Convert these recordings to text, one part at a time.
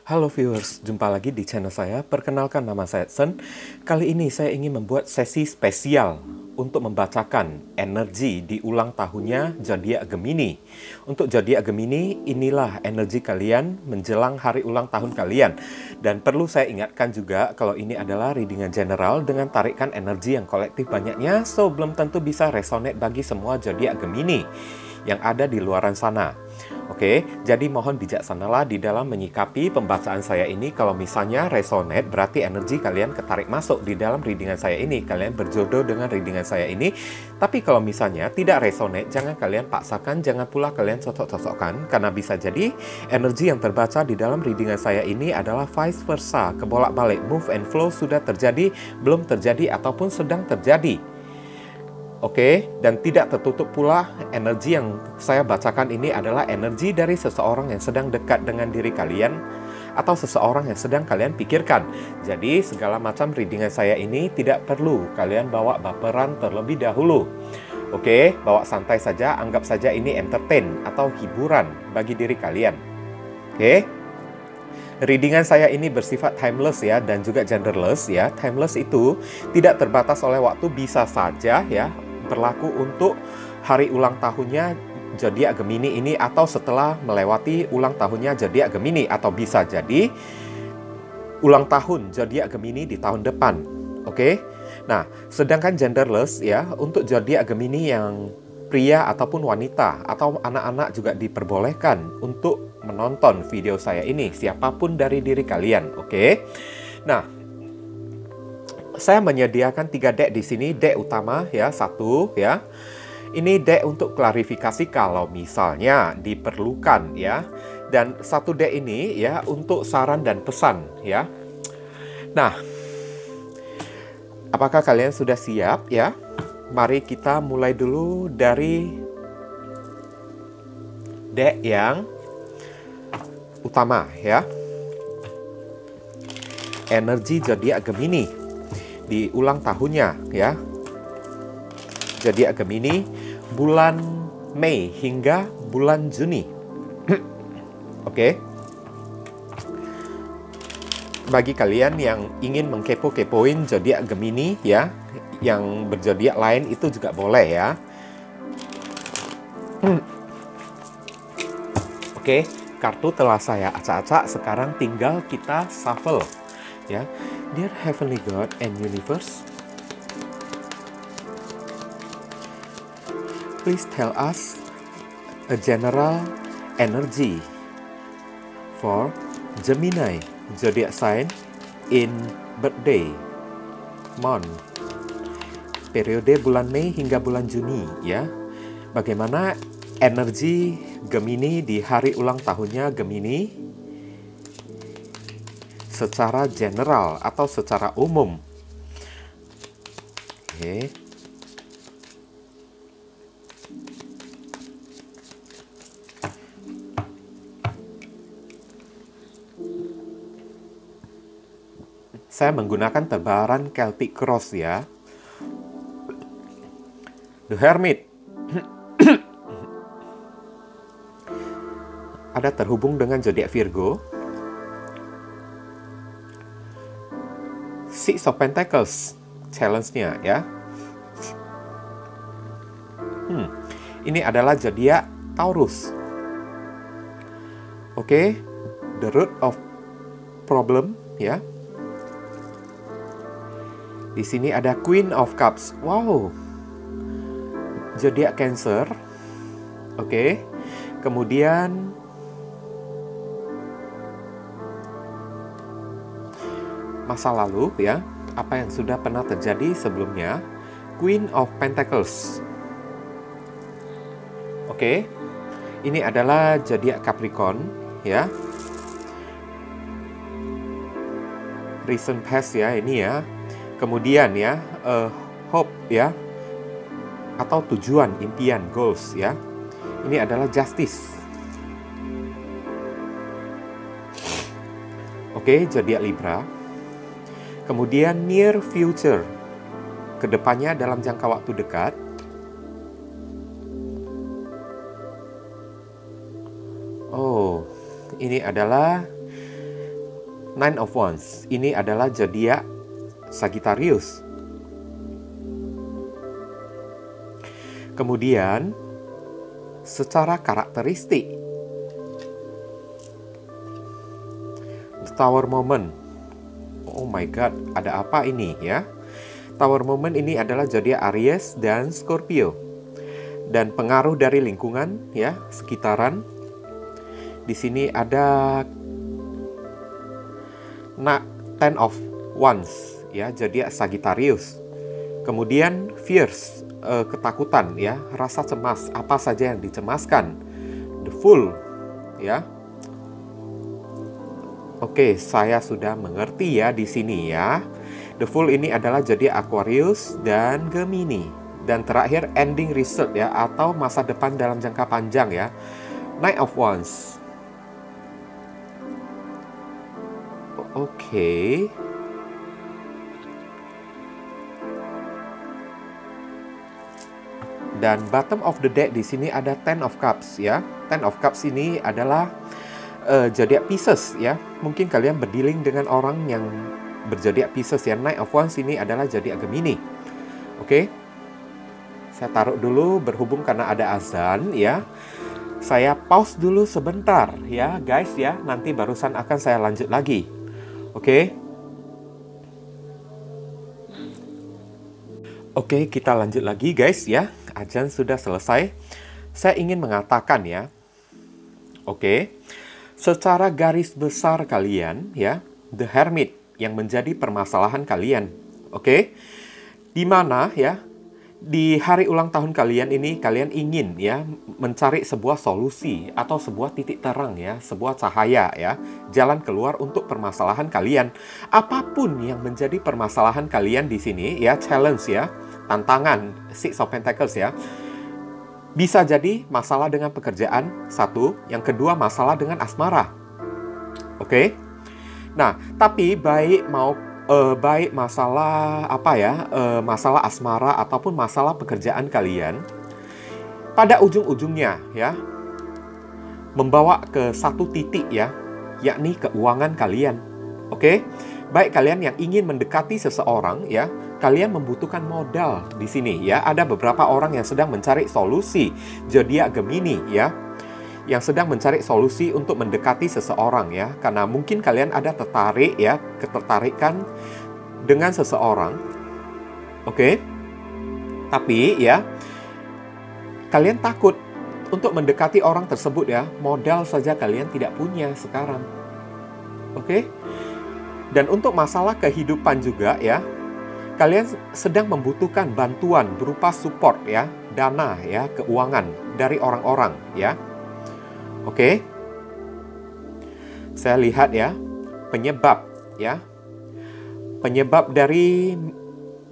Halo viewers, jumpa lagi di channel saya. Perkenalkan, nama saya Edson. Kali ini saya ingin membuat sesi spesial untuk membacakan energi di ulang tahunnya zodiak Gemini. Untuk zodiak Gemini, inilah energi kalian menjelang hari ulang tahun kalian. Dan perlu saya ingatkan juga kalau ini adalah readingan general dengan tarikan energi yang kolektif banyaknya, so belum tentu bisa resonate bagi semua zodiak Gemini yang ada di luaran sana. Oke, jadi mohon bijaksanalah di dalam menyikapi pembacaan saya ini. Kalau misalnya resonate, berarti energi kalian ketarik masuk di dalam readingan saya ini. Kalian berjodoh dengan readingan saya ini. Tapi kalau misalnya tidak resonate, jangan kalian paksakan, jangan pula kalian cocok-cocokkan. Karena bisa jadi energi yang terbaca di dalam readingan saya ini adalah vice versa. Kebolak-balik, move and flow sudah terjadi, belum terjadi, ataupun sedang terjadi. Oke, dan tidak tertutup pula energi yang saya bacakan ini adalah energi dari seseorang yang sedang dekat dengan diri kalian atau seseorang yang sedang kalian pikirkan. Jadi segala macam readingan saya ini tidak perlu kalian bawa baperan terlebih dahulu. Oke, bawa santai saja, anggap saja ini entertain atau hiburan bagi diri kalian. Oke. Readingan saya ini bersifat timeless ya, dan juga genderless ya. Timeless itu tidak terbatas oleh waktu, bisa saja ya berlaku untuk hari ulang tahunnya zodiak Gemini ini atau setelah melewati ulang tahunnya zodiak Gemini, atau bisa jadi ulang tahun zodiak Gemini di tahun depan. Oke. Nah, sedangkan genderless ya, untuk zodiak Gemini yang pria ataupun wanita atau anak-anak juga diperbolehkan untuk menonton video saya ini, siapapun dari diri kalian. Oke. Nah, saya menyediakan 3 deck di sini, deck utama ya, satu ya. Ini deck untuk klarifikasi kalau misalnya diperlukan ya. Dan satu deck ini ya untuk saran dan pesan ya. Nah, apakah kalian sudah siap ya? Mari kita mulai dulu dari deck yang utama ya. Energi zodiak Gemini di ulang tahunnya ya. Zodiak Gemini bulan Mei hingga bulan Juni. Oke. Bagi kalian yang ingin mengkepo-kepoin zodiak Gemini ya, yang berzodiak lain itu juga boleh ya. Oke, kartu telah saya acak-acak, sekarang tinggal kita shuffle ya. Dear Heavenly God and Universe, please tell us a general energy for Gemini zodiac sign in birthday month, periode bulan Mei hingga bulan Juni ya. Bagaimana energi Gemini di hari ulang tahunnya Gemini secara general atau secara umum. Oke. Saya menggunakan tebaran Celtic Cross ya. The Hermit. Ada terhubung dengan zodiak Virgo. Six of Pentacles, challenge-nya ya. Ini adalah zodiak Taurus. Oke, the root of problem ya. Di sini ada Queen of Cups. Wow. Zodiak Cancer. Oke. Kemudian masa lalu ya, apa yang sudah pernah terjadi sebelumnya. Queen of Pentacles. Oke. Ini adalah zodiak Capricorn ya. Recent past ya ini ya. Kemudian ya, hope ya, atau tujuan, impian, goals ya. Ini adalah Justice. Oke, zodiak Libra. Kemudian near future, kedepannya dalam jangka waktu dekat. Oh, ini adalah Nine of Wands ini adalah zodiak Sagittarius. Kemudian secara karakteristik, The Tower Moment. Oh my god, ada apa ini ya? Tower Moment ini adalah zodiak Aries dan Scorpio. Dan pengaruh dari lingkungan ya, sekitaran. Di sini ada Ten of Wands ya, zodiak Sagittarius. Kemudian fears, ketakutan ya, rasa cemas, apa saja yang dicemaskan. The Fool ya. Oke, saya sudah mengerti ya di sini ya. The Fool ini adalah zodiak Aquarius dan Gemini. Dan terakhir ending result ya, atau masa depan dalam jangka panjang ya, Knight of Wands. Oke. Dan bottom of the deck di sini ada Ten of Cups ya. Ten of Cups ini adalah zodiak Pisces ya. Mungkin kalian berdealing dengan orang yang berzodiak Pisces ya. Knight of Wands ini adalah zodiak Gemini. Oke. Saya taruh dulu berhubung karena ada azan ya. Saya pause dulu sebentar ya guys ya. Nanti barusan akan saya lanjut lagi. Oke. Oke, kita lanjut lagi guys ya. Azan sudah selesai. Saya ingin mengatakan ya. Oke. Secara garis besar kalian ya, The Hermit yang menjadi permasalahan kalian. Oke. Di mana ya? Di hari ulang tahun kalian ini, kalian ingin ya mencari sebuah solusi atau sebuah titik terang ya, sebuah cahaya ya, jalan keluar untuk permasalahan kalian. Apapun yang menjadi permasalahan kalian di sini ya, challenge ya, tantangan, Six of Pentacles ya. Bisa jadi masalah dengan pekerjaan, satu. Yang kedua, masalah dengan asmara. Oke? Nah, tapi baik masalah apa ya, masalah asmara ataupun masalah pekerjaan kalian, pada ujung-ujungnya ya, membawa ke satu titik ya, yakni keuangan kalian. Oke? Baik kalian yang ingin mendekati seseorang ya, kalian membutuhkan modal di sini ya. Ada beberapa orang yang sedang mencari solusi, zodiak Gemini ya, yang sedang mencari solusi untuk mendekati seseorang ya. Karena mungkin kalian ada tertarik ya, ketertarikan dengan seseorang. Oke? Tapi ya, kalian takut untuk mendekati orang tersebut ya. Modal saja kalian tidak punya sekarang. Oke? Dan untuk masalah kehidupan juga ya, kalian sedang membutuhkan bantuan berupa support ya, dana ya, keuangan dari orang-orang ya. Oke. Saya lihat ya, penyebab ya. Penyebab dari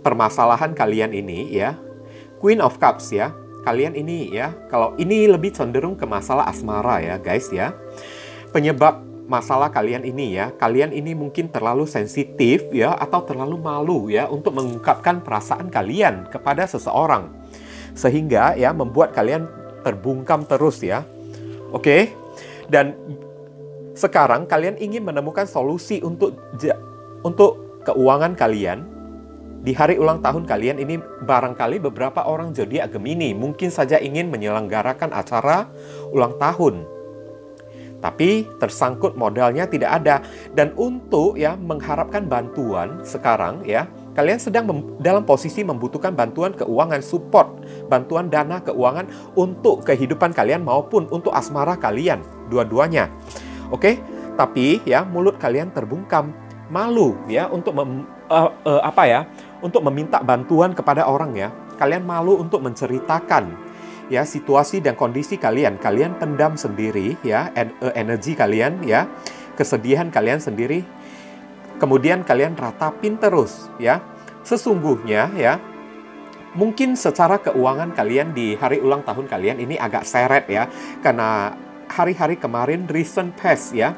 permasalahan kalian ini ya, Queen of Cups ya. Kalian ini ya, kalau ini lebih cenderung ke masalah asmara ya guys ya. Penyebab masalah kalian ini ya, kalian ini mungkin terlalu sensitif ya, atau terlalu malu ya untuk mengungkapkan perasaan kalian kepada seseorang. Sehingga ya membuat kalian terbungkam terus ya. Oke, dan sekarang kalian ingin menemukan solusi untuk keuangan kalian. Di hari ulang tahun kalian ini barangkali beberapa orang zodiak Gemini mungkin saja ingin menyelenggarakan acara ulang tahun. Tapi tersangkut modalnya tidak ada. Dan untuk ya mengharapkan bantuan sekarang ya, kalian sedang dalam posisi membutuhkan bantuan keuangan, support, bantuan dana keuangan untuk kehidupan kalian maupun untuk asmara kalian, dua-duanya. Oke, tapi ya mulut kalian terbungkam, malu ya untuk untuk meminta bantuan kepada orang ya. Kalian malu untuk menceritakan ya situasi dan kondisi kalian. Kalian pendam sendiri ya, energi kalian ya, kesedihan kalian sendiri. Kemudian kalian ratapin terus ya. Sesungguhnya ya, mungkin secara keuangan kalian di hari ulang tahun kalian ini agak seret ya, karena hari-hari kemarin recent past ya,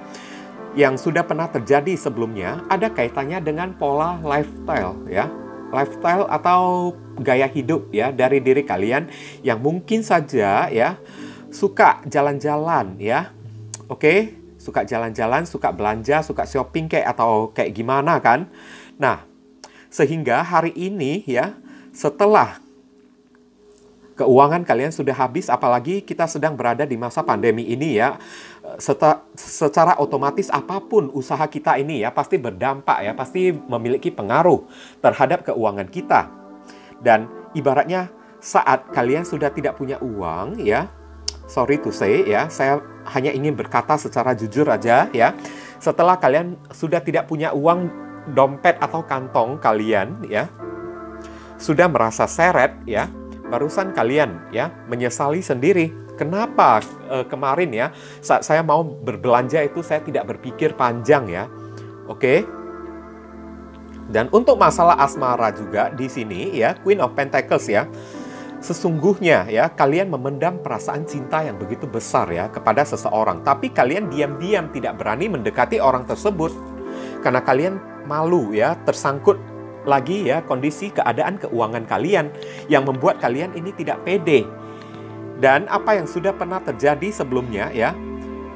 yang sudah pernah terjadi sebelumnya ada kaitannya dengan pola lifestyle ya. Lifestyle atau gaya hidup ya dari diri kalian yang mungkin saja ya suka jalan-jalan ya. Oke, Suka jalan-jalan, suka belanja, suka shopping kayak atau kayak gimana kan? Nah, sehingga hari ini ya, setelah keuangan kalian sudah habis, apalagi kita sedang berada di masa pandemi ini ya, secara otomatis apapun usaha kita ini ya, pasti berdampak ya, pasti memiliki pengaruh terhadap keuangan kita. Dan ibaratnya saat kalian sudah tidak punya uang ya, sorry to say ya, saya hanya ingin berkata secara jujur aja ya, setelah kalian sudah tidak punya uang, dompet atau kantong kalian ya, sudah merasa seret ya, barusan kalian ya menyesali sendiri. Kenapa kemarin ya saat saya mau berbelanja itu saya tidak berpikir panjang ya. Oke. Dan untuk masalah asmara juga di sini ya, Queen of Pentacles ya. Sesungguhnya ya, kalian memendam perasaan cinta yang begitu besar ya kepada seseorang, tapi kalian diam-diam tidak berani mendekati orang tersebut karena kalian malu ya, tersangkut lagi ya kondisi keadaan keuangan kalian yang membuat kalian ini tidak pede. Dan apa yang sudah pernah terjadi sebelumnya ya,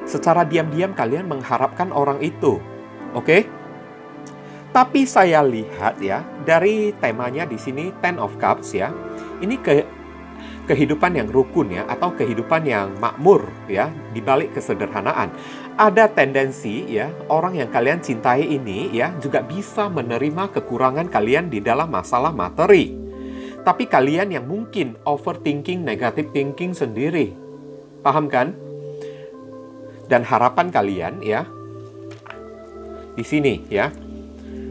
secara diam-diam kalian mengharapkan orang itu. Oke? Tapi saya lihat ya, dari temanya di sini Ten of Cups ya, ini kehidupan yang rukun ya, atau kehidupan yang makmur ya, di balik kesederhanaan. Ada tendensi ya, orang yang kalian cintai ini ya, juga bisa menerima kekurangan kalian di dalam masalah materi. Tapi kalian yang mungkin overthinking, negative thinking sendiri. Paham kan? Dan harapan kalian ya, di sini ya,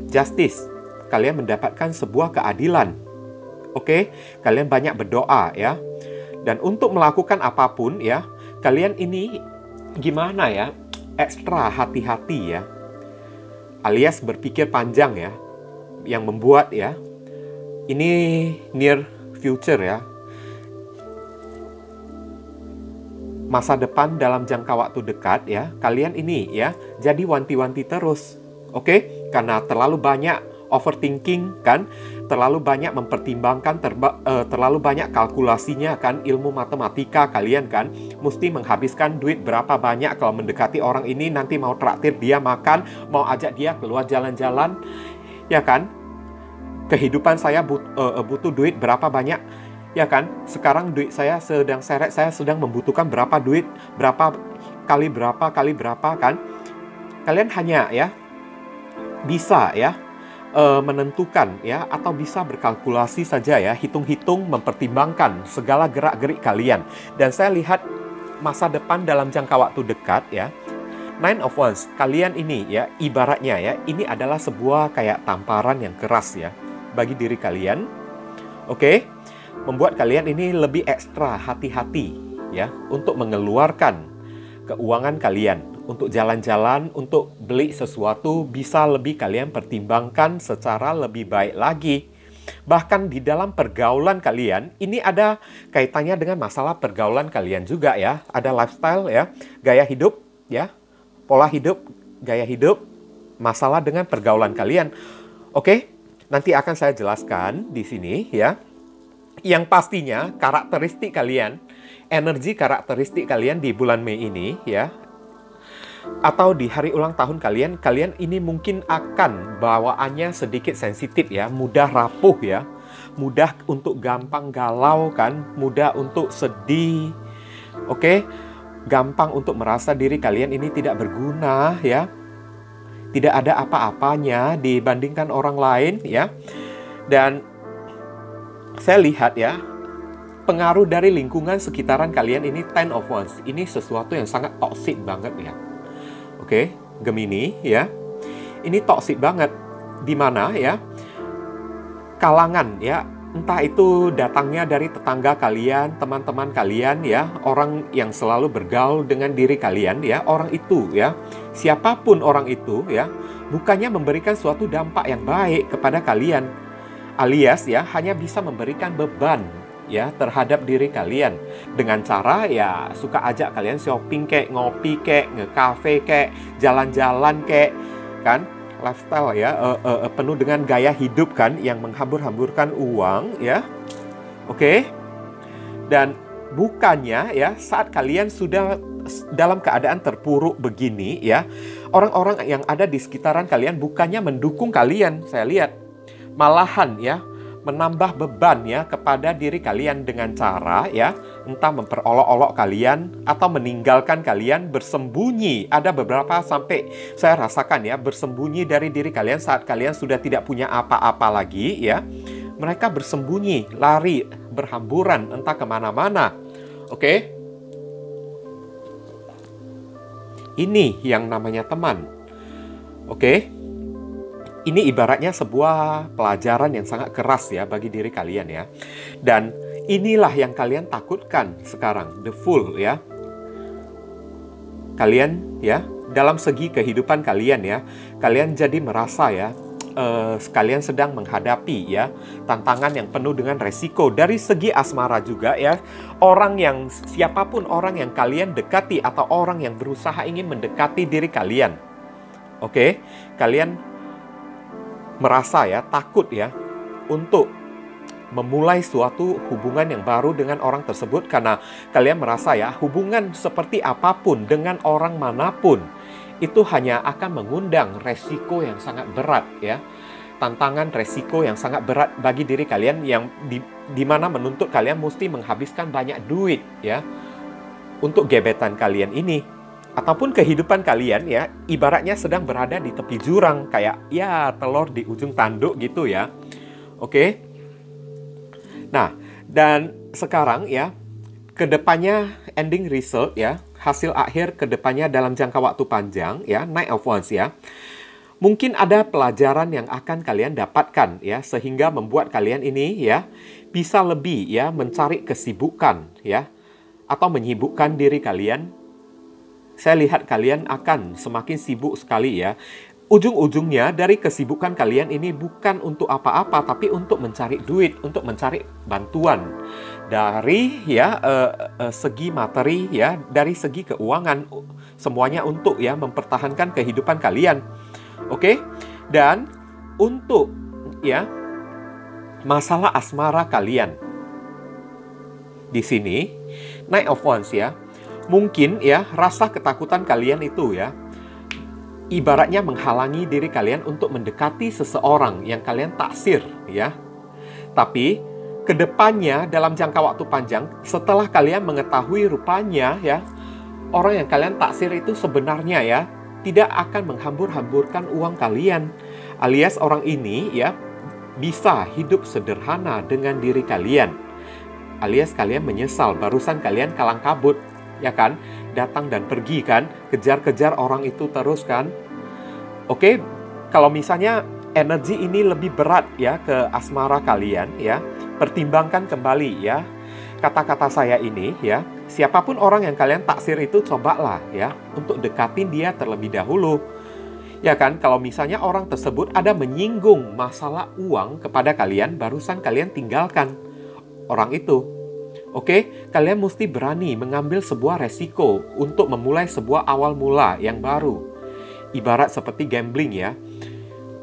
justice. Kalian mendapatkan sebuah keadilan. Oke? Kalian banyak berdoa ya. Dan untuk melakukan apapun ya, kalian ini gimana ya? Ekstra hati-hati ya, alias berpikir panjang ya, yang membuat ya, ini near future ya, masa depan dalam jangka waktu dekat ya, kalian ini ya, jadi wanti-wanti terus, oke? Karena terlalu banyak overthinking kan, terlalu banyak mempertimbangkan, terlalu banyak kalkulasinya kan, ilmu matematika kalian kan, mesti menghabiskan duit berapa banyak kalau mendekati orang ini, nanti mau traktir dia makan, mau ajak dia keluar jalan-jalan, ya kan? Kehidupan saya butuh duit berapa banyak, ya kan? Sekarang duit saya sedang seret, saya sedang membutuhkan berapa duit, berapa kali berapa kan? Kalian hanya ya bisa ya menentukan ya, atau bisa berkalkulasi saja ya, hitung-hitung, mempertimbangkan segala gerak-gerik kalian. Dan saya lihat masa depan dalam jangka waktu dekat ya, Nine of Wands, kalian ini ya, ibaratnya ya, ini adalah sebuah kayak tamparan yang keras ya bagi diri kalian. Oke? Membuat kalian ini lebih ekstra hati-hati ya untuk mengeluarkan keuangan kalian. Untuk jalan-jalan, untuk beli sesuatu, bisa lebih kalian pertimbangkan secara lebih baik lagi. Bahkan di dalam pergaulan kalian, ini ada kaitannya dengan masalah pergaulan kalian juga ya. Ada lifestyle ya, gaya hidup ya, pola hidup, gaya hidup, masalah dengan pergaulan kalian. Oke, nanti akan saya jelaskan di sini ya. Yang pastinya karakteristik kalian, energi karakteristik kalian di bulan Mei ini ya, atau di hari ulang tahun kalian, kalian ini mungkin akan bawaannya sedikit sensitif ya, mudah rapuh ya, mudah untuk gampang galau kan, mudah untuk sedih, oke? Gampang untuk merasa diri kalian ini tidak berguna ya, tidak ada apa-apanya dibandingkan orang lain ya. Dan saya lihat ya, pengaruh dari lingkungan sekitaran kalian ini Ten of Wands, ini sesuatu yang sangat toksik banget ya. Oke, Gemini ya, ini toksik banget, di mana ya, kalangan ya, entah itu datangnya dari tetangga kalian, teman-teman kalian ya, orang yang selalu bergaul dengan diri kalian ya, orang itu ya, siapapun orang itu ya, bukannya memberikan suatu dampak yang baik kepada kalian, alias ya, hanya bisa memberikan beban ya terhadap diri kalian dengan cara ya suka ajak kalian shopping kek, ngopi kek, ngekafe kek, jalan-jalan kek kan, lifestyle ya penuh dengan gaya hidup kan yang menghambur-hamburkan uang ya. Oke. Dan bukannya ya saat kalian sudah dalam keadaan terpuruk begini ya, orang-orang yang ada di sekitaran kalian bukannya mendukung kalian, saya lihat. Malahan ya, menambah beban ya kepada diri kalian dengan cara ya, entah memperolok-olok kalian atau meninggalkan kalian bersembunyi. Ada beberapa sampai saya rasakan ya, bersembunyi dari diri kalian saat kalian sudah tidak punya apa-apa lagi ya. Mereka bersembunyi, lari, berhamburan entah kemana-mana. Oke? Ini yang namanya teman. Oke? Ini ibaratnya sebuah pelajaran yang sangat keras ya bagi diri kalian ya. Dan inilah yang kalian takutkan sekarang, the fool ya. Kalian ya, dalam segi kehidupan kalian ya, kalian jadi merasa ya, kalian sedang menghadapi ya tantangan yang penuh dengan resiko. Dari segi asmara juga ya, siapapun orang yang kalian dekati atau orang yang berusaha ingin mendekati diri kalian. Oke, kalian merasa ya, takut ya untuk memulai suatu hubungan yang baru dengan orang tersebut karena kalian merasa ya, hubungan seperti apapun dengan orang manapun itu hanya akan mengundang resiko yang sangat berat ya. Tantangan resiko yang sangat berat bagi diri kalian yang di mana menuntut kalian mesti menghabiskan banyak duit ya untuk gebetan kalian ini. Ataupun kehidupan kalian ya, ibaratnya sedang berada di tepi jurang, kayak ya telur di ujung tanduk gitu ya. Oke. Nah, dan sekarang ya, kedepannya ending result ya, hasil akhir kedepannya dalam jangka waktu panjang ya, Knight of Wands ya. Mungkin ada pelajaran yang akan kalian dapatkan ya, sehingga membuat kalian ini ya bisa lebih ya mencari kesibukan ya, atau menyibukkan diri kalian. Saya lihat kalian akan semakin sibuk sekali ya. Ujung-ujungnya dari kesibukan kalian ini bukan untuk apa-apa, tapi untuk mencari duit, untuk mencari bantuan. Dari ya segi materi ya, dari segi keuangan, semuanya untuk ya mempertahankan kehidupan kalian. Oke? Dan untuk ya masalah asmara kalian. Di sini Knight of Wands ya. Mungkin ya, rasa ketakutan kalian itu ya, ibaratnya menghalangi diri kalian untuk mendekati seseorang yang kalian taksir ya. Tapi, kedepannya dalam jangka waktu panjang, setelah kalian mengetahui rupanya ya, orang yang kalian taksir itu sebenarnya ya, tidak akan menghambur-hamburkan uang kalian. Alias orang ini ya, bisa hidup sederhana dengan diri kalian. Alias kalian menyesal, barusan kalian kalang kabut. Ya kan, datang dan pergi kan, kejar-kejar orang itu terus kan. Oke, kalau misalnya energi ini lebih berat ya ke asmara kalian ya, pertimbangkan kembali ya kata-kata saya ini ya. Siapapun orang yang kalian taksir itu, cobalah ya untuk dekatin dia terlebih dahulu. Ya kan, kalau misalnya orang tersebut ada menyinggung masalah uang kepada kalian, barusan kalian tinggalkan orang itu. Oke, kalian mesti berani mengambil sebuah resiko untuk memulai sebuah awal mula yang baru. Ibarat seperti gambling ya.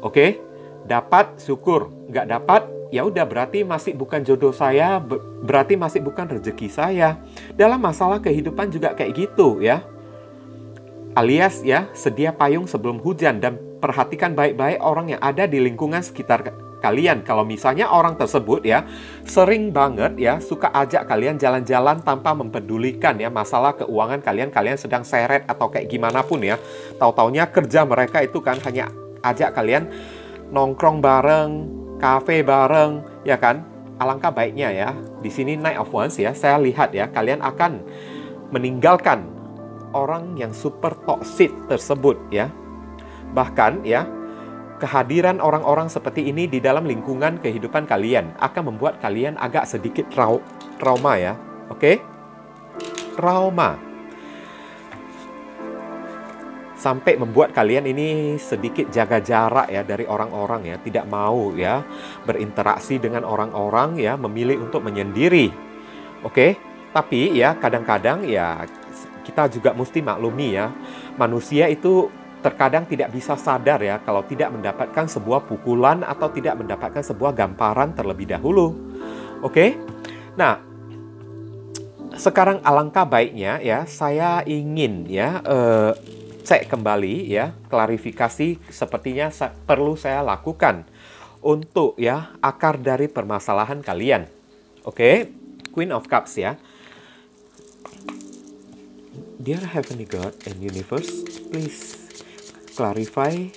Oke, dapat syukur, nggak dapat ya udah berarti masih bukan jodoh saya, berarti masih bukan rezeki saya. Dalam masalah kehidupan juga kayak gitu ya. Alias ya, sedia payung sebelum hujan dan perhatikan baik-baik orang yang ada di lingkungan sekitar kalian. Kalau misalnya orang tersebut ya sering banget ya suka ajak kalian jalan-jalan tanpa mempedulikan ya masalah keuangan kalian, kalian sedang seret atau kayak gimana pun ya, tahu-taunya kerja mereka itu kan hanya ajak kalian nongkrong bareng, kafe bareng ya kan. Alangkah baiknya ya di sini Knight of Wands ya, saya lihat ya kalian akan meninggalkan orang yang super toxic tersebut ya. Bahkan ya, kehadiran orang-orang seperti ini di dalam lingkungan kehidupan kalian akan membuat kalian agak sedikit trauma ya. Oke? Trauma. Sampai membuat kalian ini sedikit jaga jarak ya dari orang-orang ya. Tidak mau ya berinteraksi dengan orang-orang ya, memilih untuk menyendiri. Oke? Tapi ya kadang-kadang ya kita juga mesti maklumi ya. Manusia itu terkadang tidak bisa sadar ya kalau tidak mendapatkan sebuah pukulan atau tidak mendapatkan sebuah gamparan terlebih dahulu. Oke? Nah, Sekarang alangkah baiknya ya, saya ingin ya cek kembali ya, klarifikasi sepertinya perlu saya lakukan untuk ya akar dari permasalahan kalian. Oke, Queen of Cups ya. Dear Heavenly God and Universe, please clarify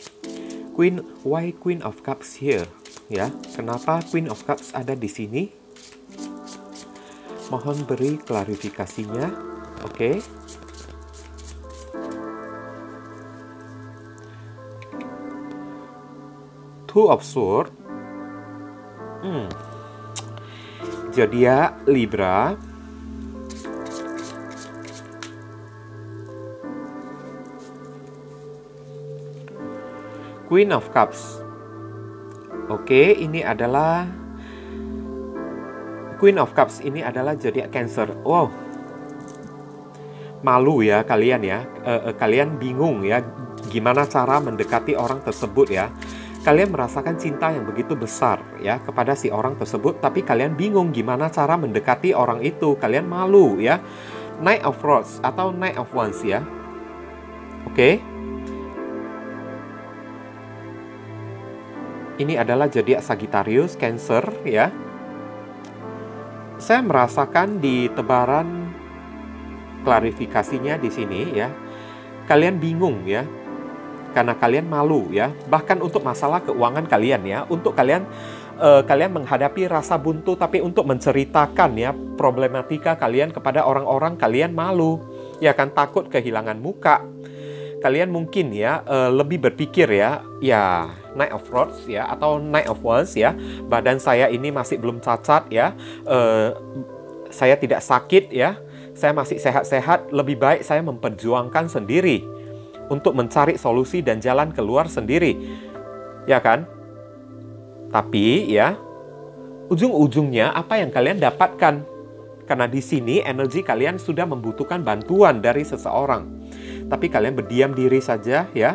why Queen of Cups here ya. Kenapa Queen of Cups ada di sini? Mohon beri klarifikasinya. Oke. Two of Swords. Zodiak Libra. Queen of Cups. Oke, ini adalah Queen of Cups ini adalah zodiak Cancer. Wow. Malu ya kalian ya. Kalian bingung ya gimana cara mendekati orang tersebut ya. Kalian merasakan cinta yang begitu besar ya kepada si orang tersebut, tapi kalian bingung gimana cara mendekati orang itu. Kalian malu ya. Knight of Rods atau Knight of Wands ya. Oke. Ini adalah zodiak Sagittarius, Cancer ya. Saya merasakan di tebaran klarifikasinya di sini ya. Kalian bingung ya. Karena kalian malu ya. Bahkan untuk masalah keuangan kalian ya. Untuk kalian menghadapi rasa buntu, tapi untuk menceritakan ya problematika kalian kepada orang-orang, kalian malu. Ya kan, takut kehilangan muka. Kalian mungkin ya lebih berpikir ya Knight of Rods ya atau Knight of Wands ya. Badan saya ini masih belum cacat ya. Saya tidak sakit ya. Saya masih sehat-sehat. Lebih baik saya memperjuangkan sendiri untuk mencari solusi dan jalan keluar sendiri. Ya kan? Tapi ya ujung-ujungnya apa yang kalian dapatkan? Karena di sini energi kalian sudah membutuhkan bantuan dari seseorang. Tapi kalian berdiam diri saja ya.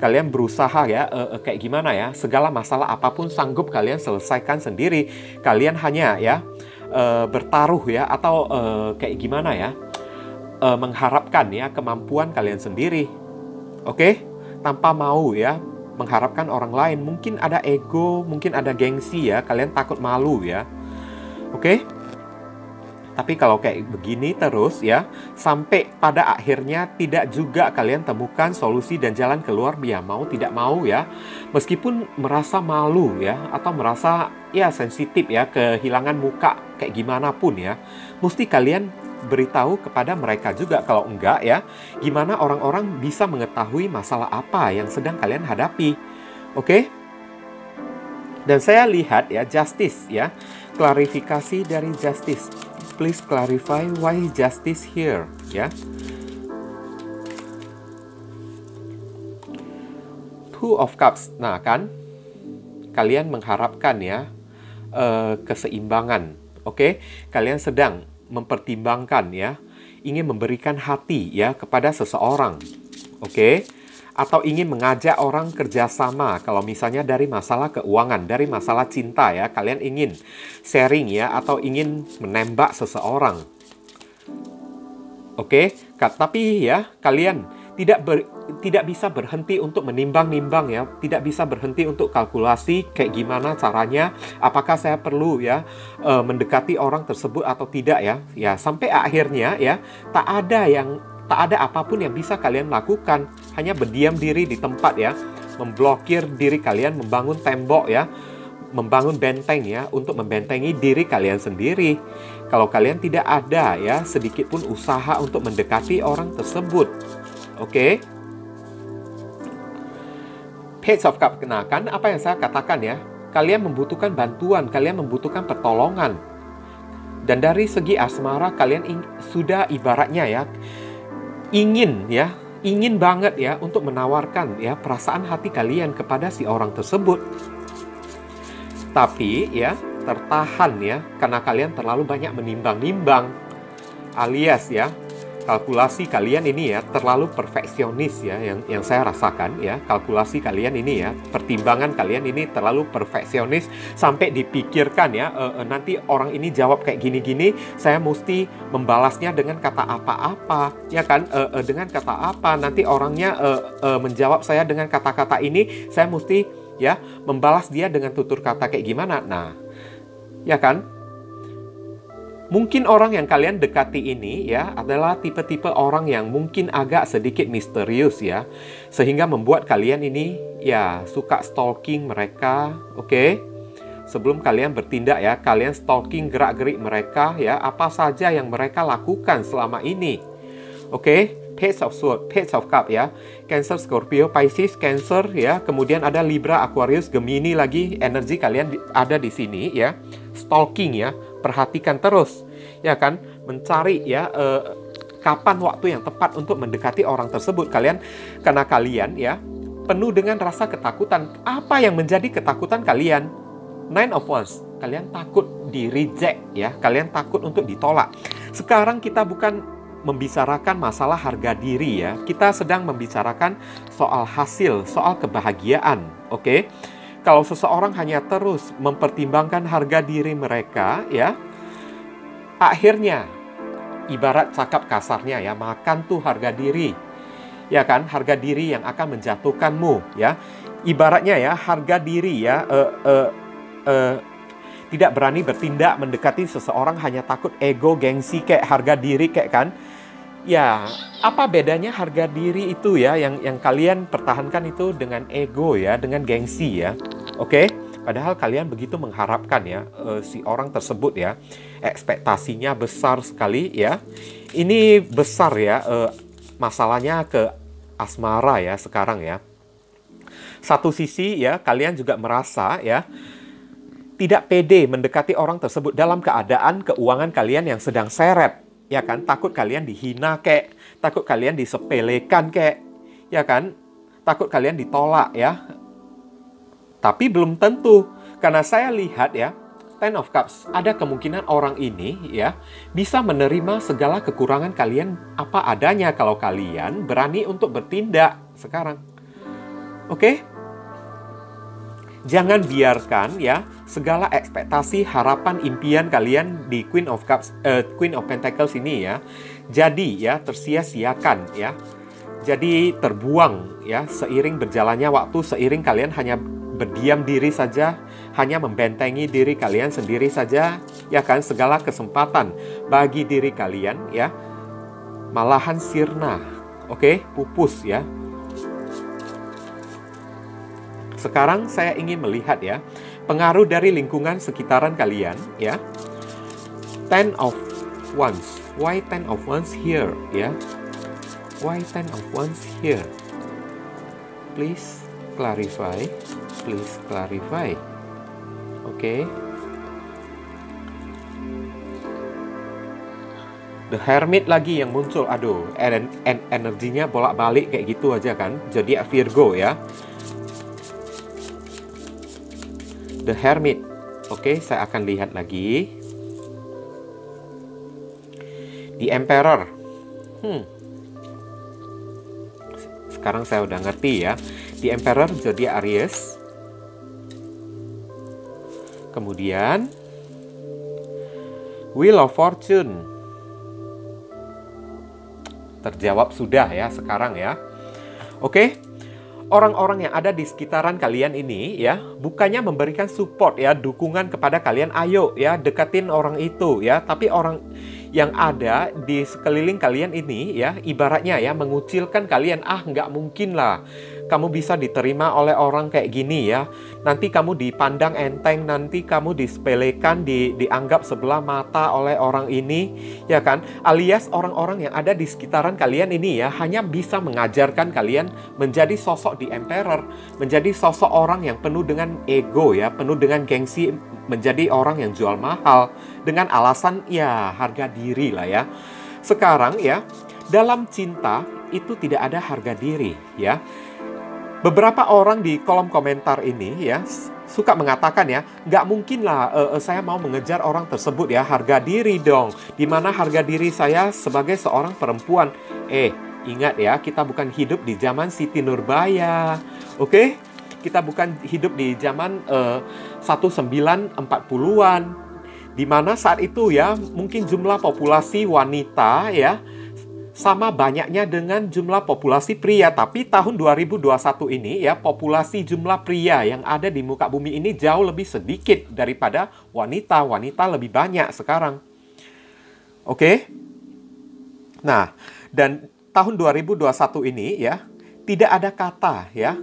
Kalian berusaha ya, kayak gimana ya, segala masalah apapun sanggup kalian selesaikan sendiri. Kalian hanya ya bertaruh ya, atau kayak gimana ya, mengharapkan ya kemampuan kalian sendiri. Oke? Tanpa mau ya mengharapkan orang lain. Mungkin ada ego, mungkin ada gengsi ya, kalian takut malu ya. Oke? Tapi kalau kayak begini terus ya, sampai pada akhirnya tidak juga kalian temukan solusi dan jalan keluar, ya mau tidak mau ya. Meskipun merasa malu ya, atau merasa ya sensitif ya, kehilangan muka kayak gimana pun ya, mesti kalian beritahu kepada mereka juga. Kalau enggak ya, gimana orang-orang bisa mengetahui masalah apa yang sedang kalian hadapi. Oke? Dan saya lihat ya, Justice ya, klarifikasi dari Justice. Please clarify why Justice here ya. Two of Cups. Nah kan, kalian mengharapkan ya keseimbangan. Oke? Kalian sedang mempertimbangkan ya, ingin memberikan hati ya kepada seseorang. Oke? Atau ingin mengajak orang kerjasama. Kalau misalnya dari masalah keuangan, dari masalah cinta ya, kalian ingin sharing ya, atau ingin menembak seseorang. Oke? Tapi ya, kalian tidak bisa berhenti untuk menimbang-nimbang ya, tidak bisa berhenti untuk kalkulasi kayak gimana caranya, apakah saya perlu ya mendekati orang tersebut atau tidak ya. Ya, sampai akhirnya ya, tak ada apapun yang bisa kalian lakukan, hanya berdiam diri di tempat ya, memblokir diri kalian, membangun tembok ya, membangun benteng ya, untuk membentengi diri kalian sendiri. Kalau kalian tidak ada ya sedikit pun usaha untuk mendekati orang tersebut. Oke? Page of Cups, kenakan apa yang saya katakan ya, kalian membutuhkan bantuan, kalian membutuhkan pertolongan. Dan dari segi asmara kalian sudah ibaratnya ya, ingin banget ya untuk menawarkan ya perasaan hati kalian kepada si orang tersebut. Tapi ya tertahan ya, karena kalian terlalu banyak menimbang-nimbang, alias ya kalkulasi kalian ini ya terlalu perfeksionis ya, yang saya rasakan ya. Kalkulasi kalian ini ya, pertimbangan kalian ini terlalu perfeksionis sampai dipikirkan ya, nanti orang ini jawab kayak gini-gini, saya mesti membalasnya dengan kata apa-apa ya kan, dengan kata apa, nanti orangnya menjawab saya dengan kata-kata ini, saya mesti ya membalas dia dengan tutur kata kayak gimana. Nah, ya kan? Mungkin orang yang kalian dekati ini ya adalah tipe-tipe orang yang mungkin agak sedikit misterius ya, sehingga membuat kalian ini ya suka stalking mereka, oke? Sebelum kalian bertindak ya, kalian stalking gerak-gerik mereka ya, apa saja yang mereka lakukan selama ini. Oke? Page of Swords, Page of Cup ya, Cancer, Scorpio, Pisces, Cancer ya, kemudian ada Libra, Aquarius, Gemini lagi, energi kalian ada di sini ya. Stalking ya, perhatikan terus ya kan, mencari ya kapan waktu yang tepat untuk mendekati orang tersebut. Karena kalian ya penuh dengan rasa ketakutan. Apa yang menjadi ketakutan kalian? Nine of Wands, kalian takut di reject ya, kalian takut untuk ditolak. Sekarang kita bukan membicarakan masalah harga diri ya, kita sedang membicarakan soal hasil, soal kebahagiaan, oke? Kalau seseorang hanya terus mempertimbangkan harga diri mereka ya, akhirnya ibarat cakap kasarnya ya, makan tuh harga diri ya kan, harga diri yang akan menjatuhkanmu ya. Ibaratnya ya, harga diri ya tidak berani bertindak mendekati seseorang hanya takut ego, gengsi kayak harga diri kayak kan. Ya, apa bedanya harga diri itu ya yang kalian pertahankan itu dengan ego ya, dengan gengsi ya. Oke? Padahal kalian begitu mengharapkan ya si orang tersebut ya, ekspektasinya besar sekali ya. Ini besar ya masalahnya ke asmara ya sekarang ya. Satu sisi ya, kalian juga merasa ya tidak pede mendekati orang tersebut dalam keadaan keuangan kalian yang sedang seret. Ya kan, takut kalian dihina kek, takut kalian disepelekan kek, ya kan, takut kalian ditolak ya. Tapi belum tentu, karena saya lihat ya, Ten of Cups, ada kemungkinan orang ini ya bisa menerima segala kekurangan kalian apa adanya kalau kalian berani untuk bertindak sekarang. Oke? Jangan biarkan ya segala ekspektasi, harapan, impian kalian di Queen of Cups, Queen of Pentacles ini ya, jadi ya tersia-siakan ya, jadi terbuang ya seiring berjalannya waktu, seiring kalian hanya berdiam diri saja, hanya membentengi diri kalian sendiri saja, ya kan, segala kesempatan bagi diri kalian ya malahan sirna, oke, pupus ya. Sekarang saya ingin melihat ya pengaruh dari lingkungan sekitaran kalian ya. Ten of Wands. Why Ten of Wands here ya? Why Ten of Wands here? Please clarify. Please clarify. Oke. The Hermit lagi yang muncul. Aduh, energinya bolak-balik kayak gitu aja kan. Jadi Virgo ya. The Hermit. Oke, saya akan lihat lagi. The Emperor. Sekarang saya udah ngerti ya. The Emperor zodiak Aries. Kemudian Wheel of Fortune. Terjawab sudah ya sekarang ya. Oke. Orang-orang yang ada di sekitaran kalian ini ya, bukannya memberikan support ya, dukungan kepada kalian, ayo ya deketin orang itu ya, tapi orang yang ada di sekeliling kalian ini ya, ibaratnya ya mengucilkan kalian, nggak mungkin lah kamu bisa diterima oleh orang kayak gini ya, nanti kamu dipandang enteng, nanti kamu disepelekan, dianggap sebelah mata oleh orang ini ya kan, alias orang-orang yang ada di sekitaran kalian ini ya hanya bisa mengajarkan kalian menjadi sosok di Emperor, menjadi sosok orang yang penuh dengan ego ya, penuh dengan gengsi, menjadi orang yang jual mahal dengan alasan ya harga diri lah ya. Sekarang ya, dalam cinta itu tidak ada harga diri ya. Beberapa orang di kolom komentar ini ya, suka mengatakan ya, nggak mungkin lah saya mau mengejar orang tersebut ya, harga diri dong. Dimana harga diri saya sebagai seorang perempuan? Ingat ya, kita bukan hidup di zaman Siti Nurbaya, oke? Kita bukan hidup di zaman 1940-an, dimana saat itu ya, mungkin jumlah populasi wanita ya, sama banyaknya dengan jumlah populasi pria. Tapi tahun 2021 ini ya, populasi jumlah pria yang ada di muka bumi ini jauh lebih sedikit daripada wanita. Wanita lebih banyak sekarang. Oke? Nah, dan tahun 2021 ini ya, tidak ada kata ya,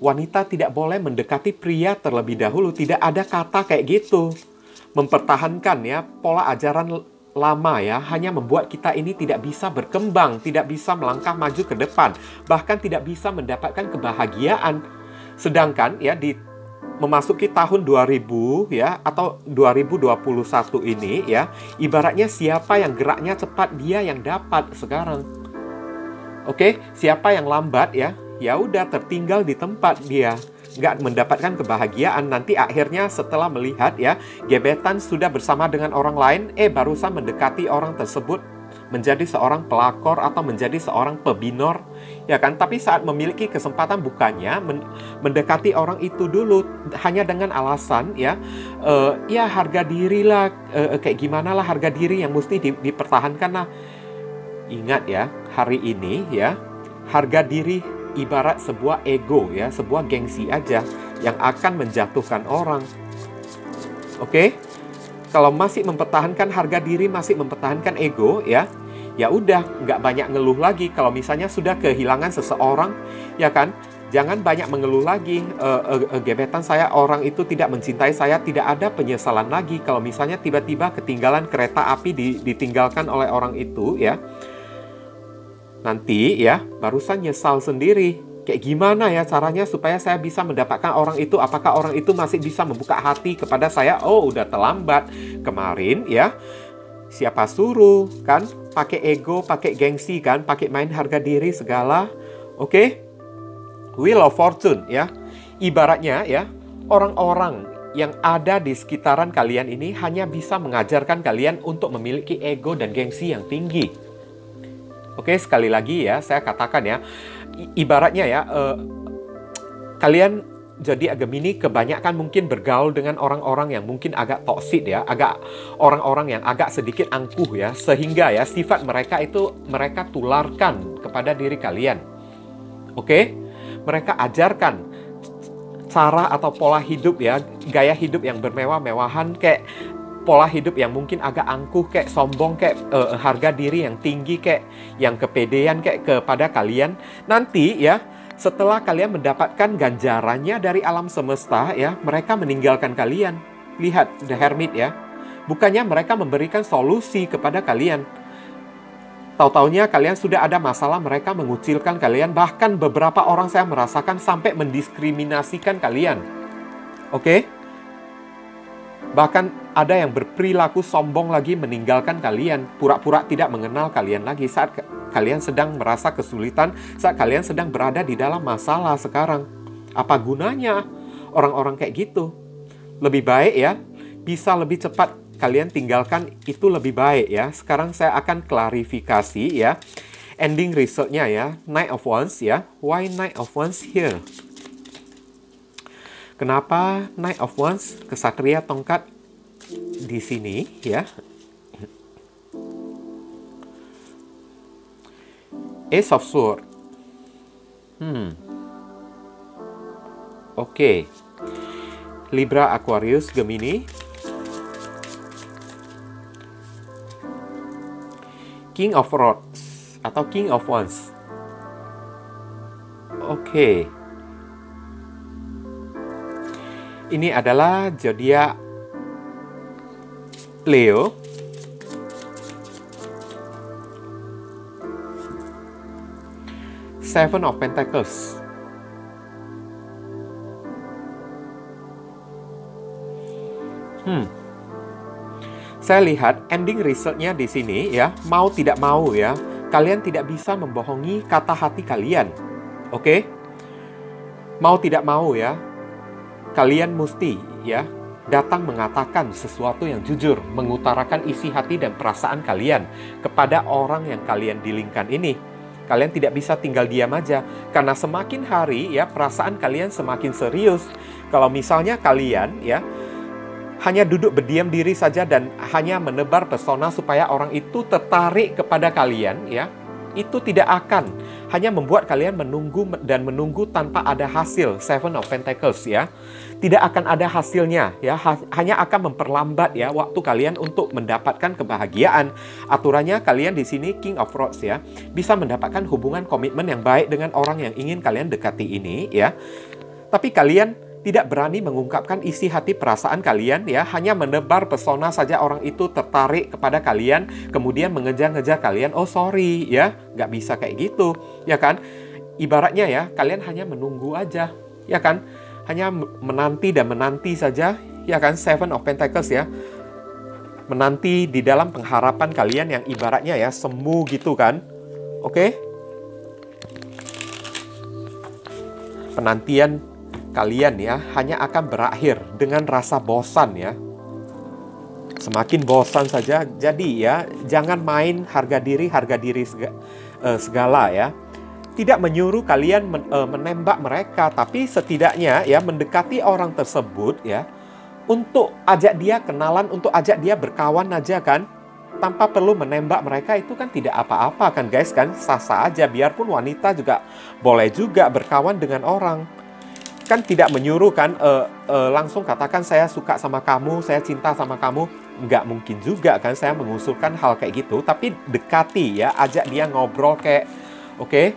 wanita tidak boleh mendekati pria terlebih dahulu. Tidak ada kata kayak gitu. Mempertahankan ya, pola ajaran lama ya, hanya membuat kita ini tidak bisa berkembang, tidak bisa melangkah maju ke depan, bahkan tidak bisa mendapatkan kebahagiaan. Sedangkan ya, memasuki tahun 2000 ya, atau 2021 ini ya, ibaratnya siapa yang geraknya cepat, dia yang dapat sekarang. Oke, siapa yang lambat ya, ya udah tertinggal di tempat dia. Nggak mendapatkan kebahagiaan. Nanti akhirnya setelah melihat ya, gebetan sudah bersama dengan orang lain, barusan mendekati orang tersebut menjadi seorang pelakor atau menjadi seorang pebinor, ya kan? Tapi saat memiliki kesempatan bukannya mendekati orang itu dulu hanya dengan alasan ya, ya harga diri lah, kayak gimana lah harga diri yang mesti dipertahankan lah. Ingat ya, hari ini ya, harga diri ibarat sebuah ego ya, sebuah gengsi aja yang akan menjatuhkan orang. Oke? Kalau masih mempertahankan harga diri, masih mempertahankan ego ya, ya udah nggak banyak ngeluh lagi. Kalau misalnya sudah kehilangan seseorang, ya kan? Jangan banyak mengeluh lagi. Gebetan saya, orang itu tidak mencintai saya, tidak ada penyesalan lagi. Kalau misalnya tiba-tiba ketinggalan kereta api ditinggalkan oleh orang itu ya, nanti ya, barusan nyesal sendiri. Kayak gimana ya caranya supaya saya bisa mendapatkan orang itu? Apakah orang itu masih bisa membuka hati kepada saya? Oh, udah terlambat. Kemarin ya, siapa suruh kan? Pakai ego, pakai gengsi kan? Pakai main harga diri segala. Oke? Wheel of Fortune ya. Ibaratnya ya, orang-orang yang ada di sekitaran kalian ini hanya bisa mengajarkan kalian untuk memiliki ego dan gengsi yang tinggi. Oke, sekali lagi ya, saya katakan ya, ibaratnya ya, kalian jadi Gemini kebanyakan mungkin bergaul dengan orang-orang yang mungkin agak toksik ya, agak orang-orang yang agak sedikit angkuh ya, sehingga ya sifat mereka itu mereka tularkan kepada diri kalian. Oke, mereka ajarkan cara atau pola hidup ya, gaya hidup yang bermewah-mewahan, kayak pola hidup yang mungkin agak angkuh, kayak sombong, kayak harga diri yang tinggi, kayak yang kepedean kayak kepada kalian. Nanti ya, setelah kalian mendapatkan ganjarannya dari alam semesta ya, mereka meninggalkan kalian. Lihat The Hermit ya. Bukannya mereka memberikan solusi kepada kalian. Tahu-taunya kalian sudah ada masalah, mereka mengucilkan kalian. Bahkan beberapa orang saya merasakan sampai mendiskriminasikan kalian. Oke? Bahkan ada yang berperilaku sombong lagi meninggalkan kalian, pura-pura tidak mengenal kalian lagi saat kalian sedang merasa kesulitan, saat kalian sedang berada di dalam masalah sekarang. Apa gunanya orang-orang kayak gitu? Lebih baik ya, bisa lebih cepat kalian tinggalkan, itu lebih baik ya. Sekarang saya akan klarifikasi ya, ending resultnya ya, Knight of Wands ya. Why Knight of Wands here? Kenapa Knight of Wands, kesatria tongkat di sini ya? Ace of Swords. Oke. Libra, Aquarius, Gemini. King of Rods atau King of Wands. Oke. Ini adalah zodiak Leo. Seven of Pentacles. Saya lihat ending resultnya di sini ya, mau tidak mau ya, kalian tidak bisa membohongi kata hati kalian. Oke? Mau tidak mau ya, kalian mesti ya datang mengatakan sesuatu yang jujur, mengutarakan isi hati dan perasaan kalian kepada orang yang kalian dealingkan ini. Kalian tidak bisa tinggal diam aja, karena semakin hari ya perasaan kalian semakin serius. Kalau misalnya kalian ya hanya duduk berdiam diri saja dan hanya menebar pesona supaya orang itu tertarik kepada kalian ya, itu tidak akan, hanya membuat kalian menunggu dan menunggu tanpa ada hasil. Seven of Pentacles ya, tidak akan ada hasilnya ya, hanya akan memperlambat ya waktu kalian untuk mendapatkan kebahagiaan. Aturannya kalian di sini King of Rods ya, bisa mendapatkan hubungan komitmen yang baik dengan orang yang ingin kalian dekati ini ya. Tapi kalian tidak berani mengungkapkan isi hati perasaan kalian ya, hanya menebar pesona saja orang itu tertarik kepada kalian, kemudian mengejar-ngejar kalian. Oh sorry ya, nggak bisa kayak gitu ya kan. Ibaratnya ya, kalian hanya menunggu aja ya kan, hanya menanti dan menanti saja ya kan. Seven of Pentacles ya, menanti di dalam pengharapan kalian yang ibaratnya ya semu gitu kan. Oke, penantian kalian ya hanya akan berakhir dengan rasa bosan ya. Semakin bosan saja. Jadi ya, jangan main harga diri segala ya. Tidak menyuruh kalian menembak mereka, tapi setidaknya ya mendekati orang tersebut ya, untuk ajak dia kenalan, untuk ajak dia berkawan aja kan. Tanpa perlu menembak mereka, itu kan tidak apa-apa kan guys kan, sah-sah aja. Biarpun wanita juga boleh juga berkawan dengan orang. Kan tidak menyuruh kan, langsung katakan saya suka sama kamu, saya cinta sama kamu. Nggak mungkin juga kan saya mengusulkan hal kayak gitu. Tapi dekati ya, ajak dia ngobrol kayak, oke?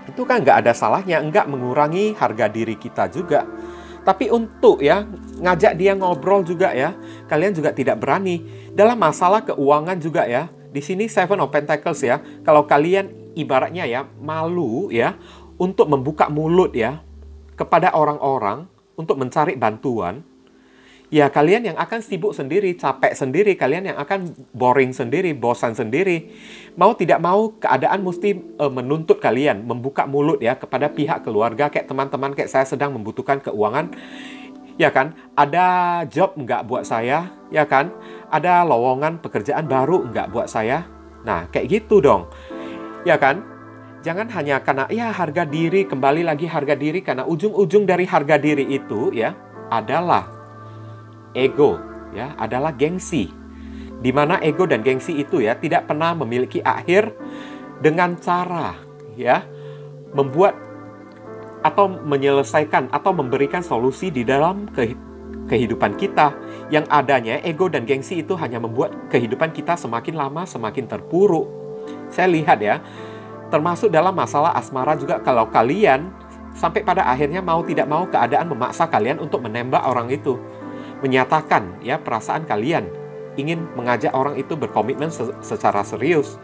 Itu kan nggak ada salahnya, nggak mengurangi harga diri kita juga. Tapi untuk ya, ngajak dia ngobrol juga ya, kalian juga tidak berani. Dalam masalah keuangan juga ya, di sini Seven of Pentacles ya, kalau kalian ibaratnya ya, malu ya, untuk membuka mulut ya, kepada orang-orang untuk mencari bantuan, ya kalian yang akan sibuk sendiri, capek sendiri, kalian yang akan boring sendiri, bosan sendiri. Mau tidak mau, keadaan mesti menuntut kalian membuka mulut ya kepada pihak keluarga, kayak teman-teman, kayak saya sedang membutuhkan keuangan, ya kan? Ada job nggak buat saya, ya kan? Ada lowongan pekerjaan baru nggak buat saya? Nah, kayak gitu dong, ya kan? Jangan hanya karena ya harga diri, kembali lagi harga diri, karena ujung-ujung dari harga diri itu ya adalah ego ya, adalah gengsi. Di mana ego dan gengsi itu ya tidak pernah memiliki akhir dengan cara ya membuat atau menyelesaikan atau memberikan solusi di dalam kehidupan kita. Yang adanya ego dan gengsi itu hanya membuat kehidupan kita semakin lama semakin terpuruk. Saya lihat ya, termasuk dalam masalah asmara juga, kalau kalian sampai pada akhirnya mau tidak mau keadaan memaksa kalian untuk menembak orang itu, menyatakan ya perasaan kalian, ingin mengajak orang itu berkomitmen secara serius.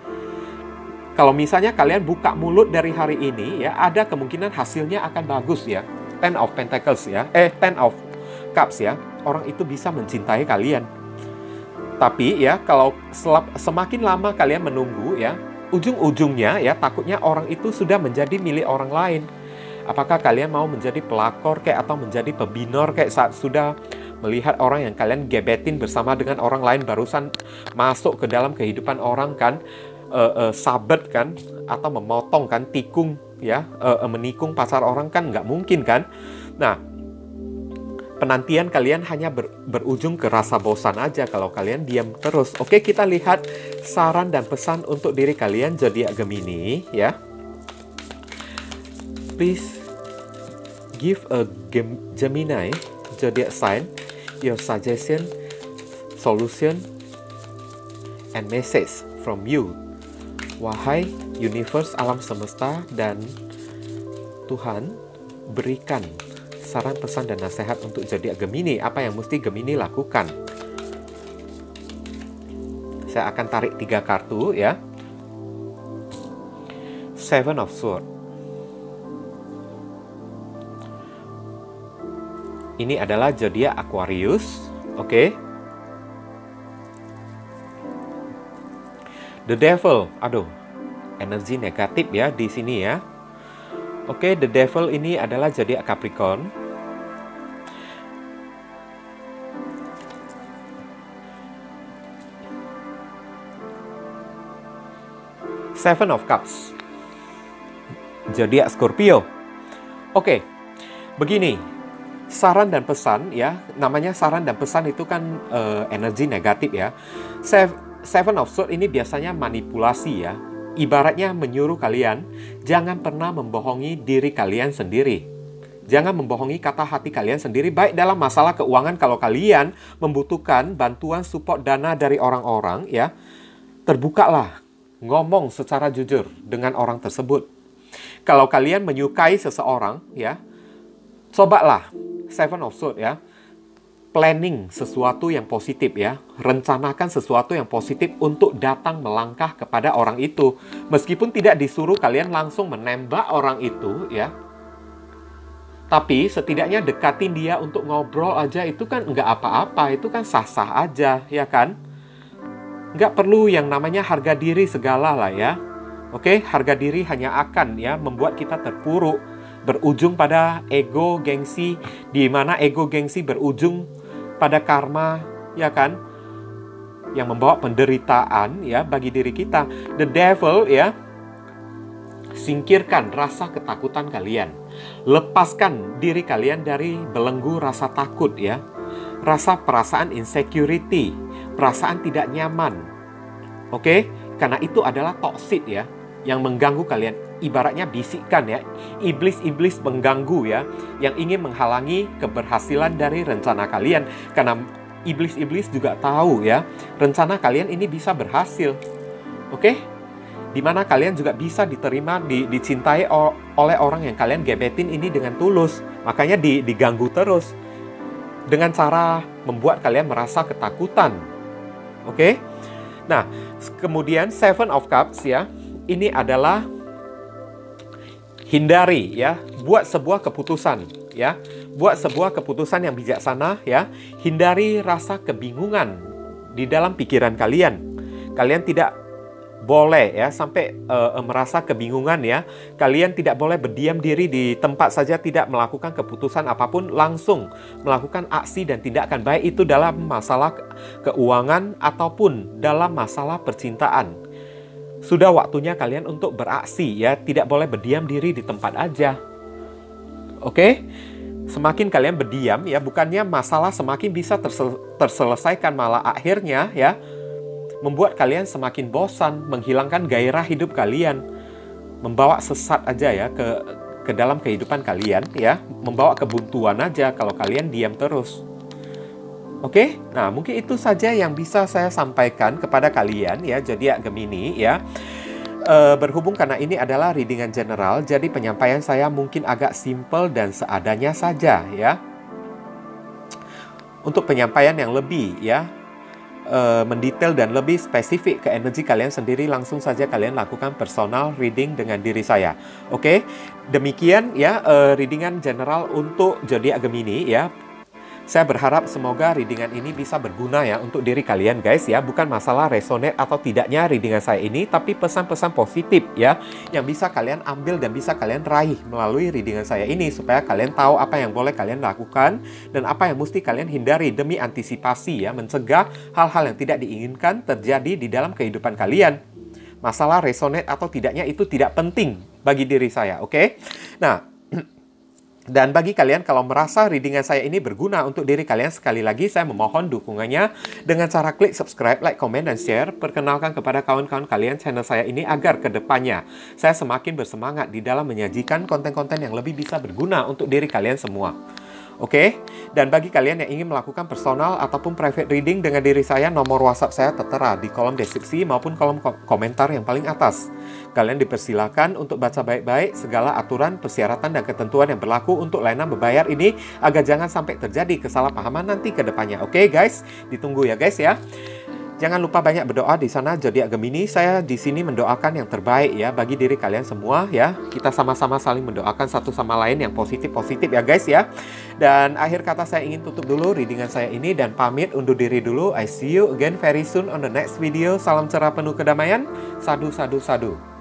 Kalau misalnya kalian buka mulut dari hari ini ya, ada kemungkinan hasilnya akan bagus ya. Ten of Pentacles ya, Ten of Cups ya, orang itu bisa mencintai kalian. Tapi ya kalau semakin lama kalian menunggu ya, ujung-ujungnya ya takutnya orang itu sudah menjadi milik orang lain. Apakah kalian mau menjadi pelakor kayak atau menjadi pebinor kayak saat sudah melihat orang yang kalian gebetin bersama dengan orang lain barusan masuk ke dalam kehidupan orang kan, sabet kan, atau memotong kan, tikung ya, menikung pacar orang kan nggak mungkin kan. Nah, penantian kalian hanya berujung ke rasa bosan aja kalau kalian diam terus. Oke, kita lihat saran dan pesan untuk diri kalian zodiak Gemini ya. Please give a Gemini zodiac sign your suggestion, solution, and message from you. Wahai universe, alam semesta dan Tuhan, berikan saran, pesan, dan nasihat untuk zodiak Gemini. Apa yang mesti Gemini lakukan? Saya akan tarik 3 kartu ya. Seven of Swords. Ini adalah zodiak Aquarius, oke? The Devil, aduh, energi negatif ya di sini ya. Oke, The Devil ini adalah zodiak Capricorn. Seven of Cups, zodiak Scorpio. Oke, begini, saran dan pesan ya, namanya saran dan pesan itu kan energi negatif ya. Seven of Swords ini biasanya manipulasi ya. Ibaratnya menyuruh kalian jangan pernah membohongi diri kalian sendiri. Jangan membohongi kata hati kalian sendiri, baik dalam masalah keuangan. Kalau kalian membutuhkan bantuan support dana dari orang-orang ya, terbukalah, ngomong secara jujur dengan orang tersebut. Kalau kalian menyukai seseorang ya, cobalah Seven of Swords ya, planning sesuatu yang positif ya, rencanakan sesuatu yang positif untuk datang melangkah kepada orang itu. Meskipun tidak disuruh kalian langsung menembak orang itu ya, tapi setidaknya dekatin dia untuk ngobrol aja, itu kan nggak apa-apa, itu kan sah-sah aja ya kan. Nggak perlu yang namanya harga diri segala lah ya. Oke, harga diri hanya akan ya membuat kita terpuruk, berujung pada ego gengsi, di mana ego gengsi berujung pada karma, ya kan? Yang membawa penderitaan ya bagi diri kita. The devil ya, singkirkan rasa ketakutan kalian. Lepaskan diri kalian dari belenggu rasa takut ya. Rasa perasaan insecurity, perasaan tidak nyaman. Oke? Karena itu adalah toxic ya, yang mengganggu kalian. Ibaratnya bisikan ya, iblis-iblis mengganggu ya, yang ingin menghalangi keberhasilan dari rencana kalian. Karena iblis-iblis juga tahu ya, rencana kalian ini bisa berhasil. Oke? Dimana kalian juga bisa diterima, dicintai oleh orang yang kalian gebetin ini dengan tulus. Makanya diganggu terus dengan cara membuat kalian merasa ketakutan. Oke? Nah, kemudian Seven of Cups ya, ini adalah hindari ya, buat sebuah keputusan ya, buat sebuah keputusan yang bijaksana ya. Hindari rasa kebingungan di dalam pikiran kalian. Kalian tidak boleh ya sampai merasa kebingungan ya. Kalian tidak boleh berdiam diri di tempat saja, tidak melakukan keputusan apapun, langsung melakukan aksi dan tindakan, baik itu dalam masalah keuangan ataupun dalam masalah percintaan. Sudah waktunya kalian untuk beraksi ya, tidak boleh berdiam diri di tempat aja. Oke? Semakin kalian berdiam ya, bukannya masalah semakin bisa terselesaikan, malah akhirnya ya membuat kalian semakin bosan, menghilangkan gairah hidup kalian, membawa sesat aja ya ke dalam kehidupan kalian ya, membawa kebuntuan aja kalau kalian diam terus. Oke, nah mungkin itu saja yang bisa saya sampaikan kepada kalian ya, zodiak Gemini ya. Berhubung karena ini adalah readingan general, jadi penyampaian saya mungkin agak simple dan seadanya saja ya. Untuk penyampaian yang lebih ya, mendetail dan lebih spesifik ke energi kalian sendiri, langsung saja kalian lakukan personal reading dengan diri saya. Oke, demikian ya readingan general untuk zodiak Gemini ya. Saya berharap semoga readingan ini bisa berguna ya untuk diri kalian guys ya. Bukan masalah resonate atau tidaknya readingan saya ini, tapi pesan-pesan positif ya yang bisa kalian ambil dan bisa kalian raih melalui readingan saya ini, supaya kalian tahu apa yang boleh kalian lakukan dan apa yang mesti kalian hindari demi antisipasi ya, mencegah hal-hal yang tidak diinginkan terjadi di dalam kehidupan kalian. Masalah resonate atau tidaknya itu tidak penting bagi diri saya, oke? Nah, dan bagi kalian kalau merasa readingan saya ini berguna untuk diri kalian, sekali lagi saya memohon dukungannya dengan cara klik subscribe, like, komen, dan share. Perkenalkan kepada kawan-kawan kalian channel saya ini agar kedepannya saya semakin bersemangat di dalam menyajikan konten-konten yang lebih bisa berguna untuk diri kalian semua. Oke, dan bagi kalian yang ingin melakukan personal ataupun private reading dengan diri saya, nomor WhatsApp saya tertera di kolom deskripsi maupun kolom komentar yang paling atas. Kalian dipersilakan untuk baca baik-baik segala aturan, persyaratan, dan ketentuan yang berlaku untuk layanan berbayar ini agar jangan sampai terjadi kesalahpahaman nanti ke depannya. Oke guys, ditunggu ya guys ya. Jangan lupa banyak berdoa di sana zodiak Gemini. Saya di sini mendoakan yang terbaik ya bagi diri kalian semua ya. Kita sama-sama saling mendoakan satu sama lain yang positif-positif ya guys ya. Dan akhir kata saya ingin tutup dulu readingan saya ini dan pamit undur diri dulu. I see you again very soon on the next video. Salam cerah penuh kedamaian. Sadu, sadu, sadu.